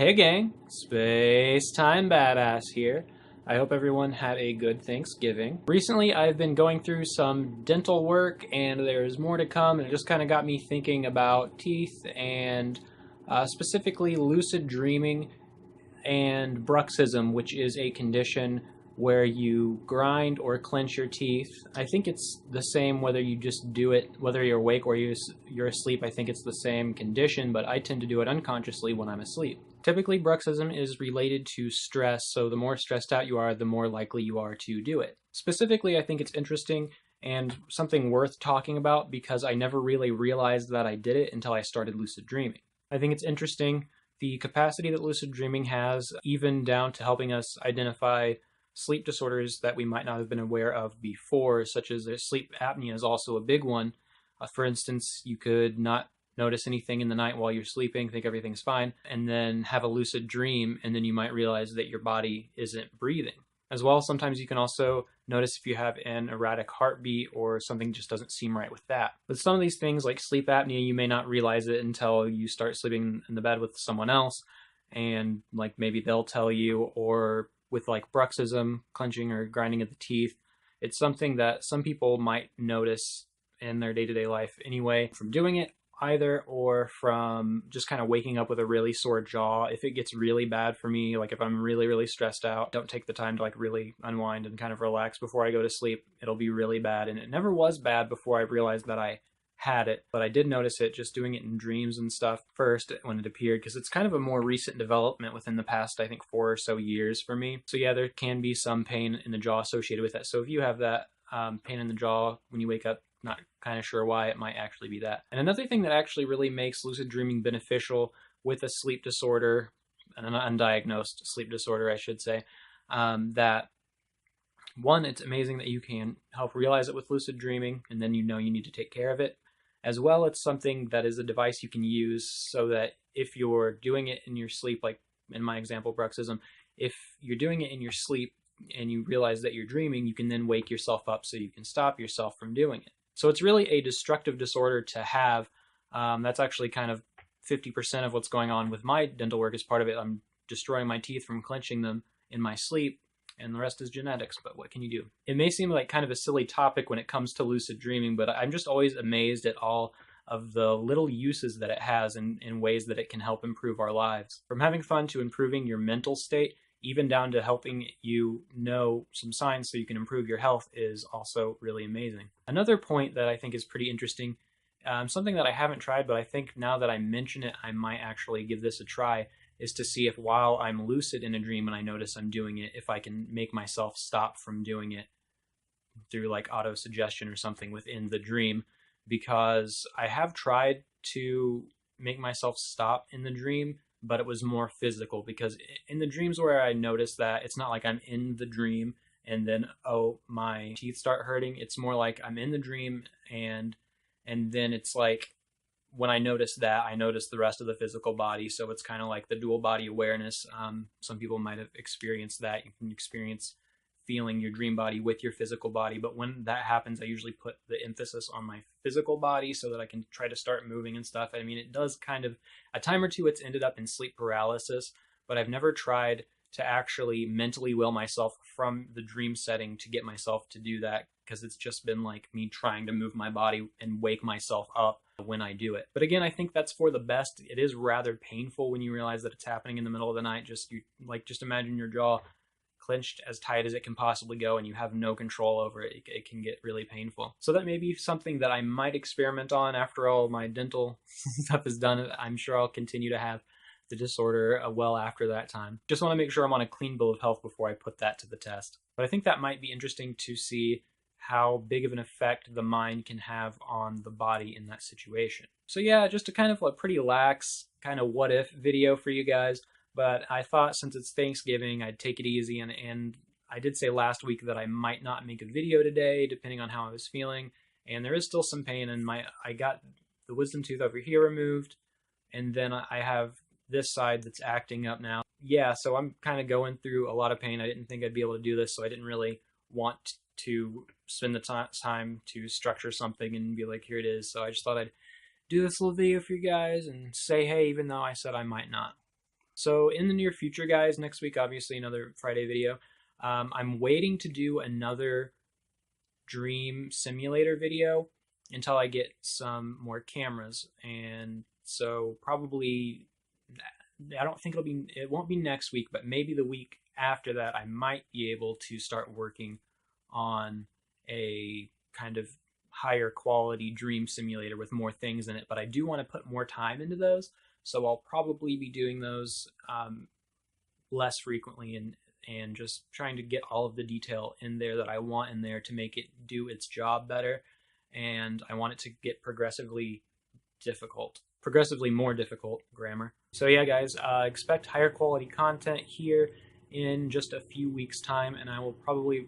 Hey gang, Space Time Badass here. I hope everyone had a good Thanksgiving. Recently I've been going through some dental work and there's more to come, and it just kind of got me thinking about teeth and specifically lucid dreaming and bruxism, which is a condition where you grind or clench your teeth. I think it's the same whether you just do it, whether you're awake or you're asleep. I think it's the same condition, but I tend to do it unconsciously when I'm asleep. Typically, bruxism is related to stress, so the more stressed out you are, the more likely you are to do it. Specifically, I think it's interesting and something worth talking about because I never really realized that I did it until I started lucid dreaming. I think it's interesting the capacity that lucid dreaming has, even down to helping us identify sleep disorders that we might not have been aware of before, such as sleep apnea is also a big one. For instance, you could not notice anything in the night while you're sleeping, think everything's fine, and then have a lucid dream, and then you might realize that your body isn't breathing. As well, sometimes you can also notice if you have an erratic heartbeat or something just doesn't seem right with that. With some of these things like sleep apnea, you may not realize it until you start sleeping in the bed with someone else, and like maybe they'll tell you. Or with like bruxism, clenching or grinding of the teeth, it's something that some people might notice in their day-to-day life anyway from doing it, either, or from just kind of waking up with a really sore jaw. If it gets really bad for me, like if I'm really stressed out, don't take the time to like really unwind and kind of relax before I go to sleep, it'll be really bad. And it never was bad before I realized that I had it, but I did notice it just doing it in dreams and stuff first when it appeared, because it's kind of a more recent development within the past, I think, 4 or so years for me. So yeah, there can be some pain in the jaw associated with that. So if you have that pain in the jaw when you wake up, not kind of sure why, it might actually be that. And another thing that actually really makes lucid dreaming beneficial with a sleep disorder, an undiagnosed sleep disorder, I should say, that one, it's amazing that you can help realize it with lucid dreaming, and then you know you need to take care of it. As well, it's something that is a device you can use so that if you're doing it in your sleep, like in my example, bruxism, if you're doing it in your sleep and you realize that you're dreaming, you can then wake yourself up so you can stop yourself from doing it. So it's really a destructive disorder to have. That's actually kind of 50% of what's going on with my dental work. Is part of it. I'm destroying my teeth from clenching them in my sleep, and the rest is genetics, but what can you do? It may seem like kind of a silly topic when it comes to lucid dreaming, but I'm just always amazed at all of the little uses that it has in ways that it can help improve our lives. From having fun to improving your mental state, even down to helping you know some signs so you can improve your health, is also really amazing. Another point that I think is pretty interesting, something that I haven't tried, but I think now that I mention it, I might actually give this a try, is to see if while I'm lucid in a dream and I notice I'm doing it, if I can make myself stop from doing it through like auto-suggestion or something within the dream. Because I have tried to make myself stop in the dream, but it was more physical, because in the dreams where I notice that, it's not like I'm in the dream and then, oh, my teeth start hurting. It's more like I'm in the dream, and then it's like when I notice that, I notice the rest of the physical body. So it's kind of like the dual body awareness. Some people might have experienced that. You can experience feeling your dream body with your physical body. But when that happens, I usually put the emphasis on my physical body so that I can try to start moving and stuff. I mean, it does kind of, a time or two, it's ended up in sleep paralysis, but I've never tried to actually mentally will myself from the dream setting to get myself to do that, because it's just been like me trying to move my body and wake myself up when I do it. But again, I think that's for the best. It is rather painful when you realize that it's happening in the middle of the night. Just imagine your jaw clenched as tight as it can possibly go and you have no control over it. It can get really painful. So that may be something that I might experiment on after all my dental stuff is done. I'm sure I'll continue to have the disorder well after that time. Just want to make sure I'm on a clean bill of health before I put that to the test. But I think that might be interesting to see how big of an effect the mind can have on the body in that situation. So yeah, just a kind of a pretty lax kind of what if video for you guys. But I thought since it's Thanksgiving, I'd take it easy, and I did say last week that I might not make a video today, depending on how I was feeling. And there is still some pain in I got the wisdom tooth over here removed, and then I have this side that's acting up now. Yeah, so I'm kind of going through a lot of pain. I didn't think I'd be able to do this, so I didn't really want to spend the time to structure something and be like, here it is. So I just thought I'd do this little video for you guys and say hey, even though I said I might not. So in the near future, guys, next week, obviously another Friday video. I'm waiting to do another dream simulator video until I get some more cameras, and so probably I don't think it won't be next week, but maybe the week after that I might be able to start working on a kind of higher quality dream simulator with more things in it. But I do want to put more time into those, so I'll probably be doing those less frequently and just trying to get all of the detail in there that I want in there to make it do its job better. And I want it to get progressively more difficult, grammar. So yeah, guys, expect higher quality content here in just a few weeks' time, and I will probably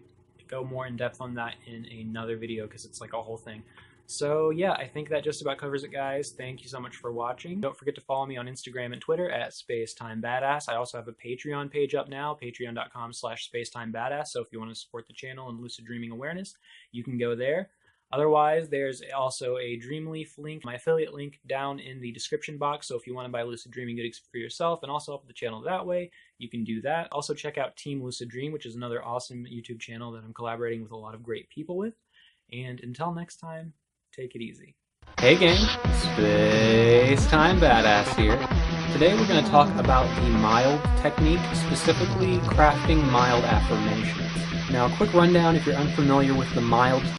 go more in depth on that in another video because it's like a whole thing. So yeah, I think that just about covers it, guys. Thank you so much for watching. Don't forget to follow me on Instagram and Twitter at SpaceTimeBadass. I also have a Patreon page up now, patreon.com/SpaceTimeBadass. So if you want to support the channel and lucid dreaming awareness, you can go there. Otherwise, there's also a Dreamleaf link, my affiliate link, down in the description box. So if you want to buy lucid dreaming goodies for yourself and also help the channel that way, you can do that. Also check out Team Lucid Dream, which is another awesome YouTube channel that I'm collaborating with a lot of great people with. And until next time, take it easy. Hey gang, Space Time Badass here. Today we're going to talk about the mild technique, specifically crafting mild affirmations. Now, a quick rundown if you're unfamiliar with the mild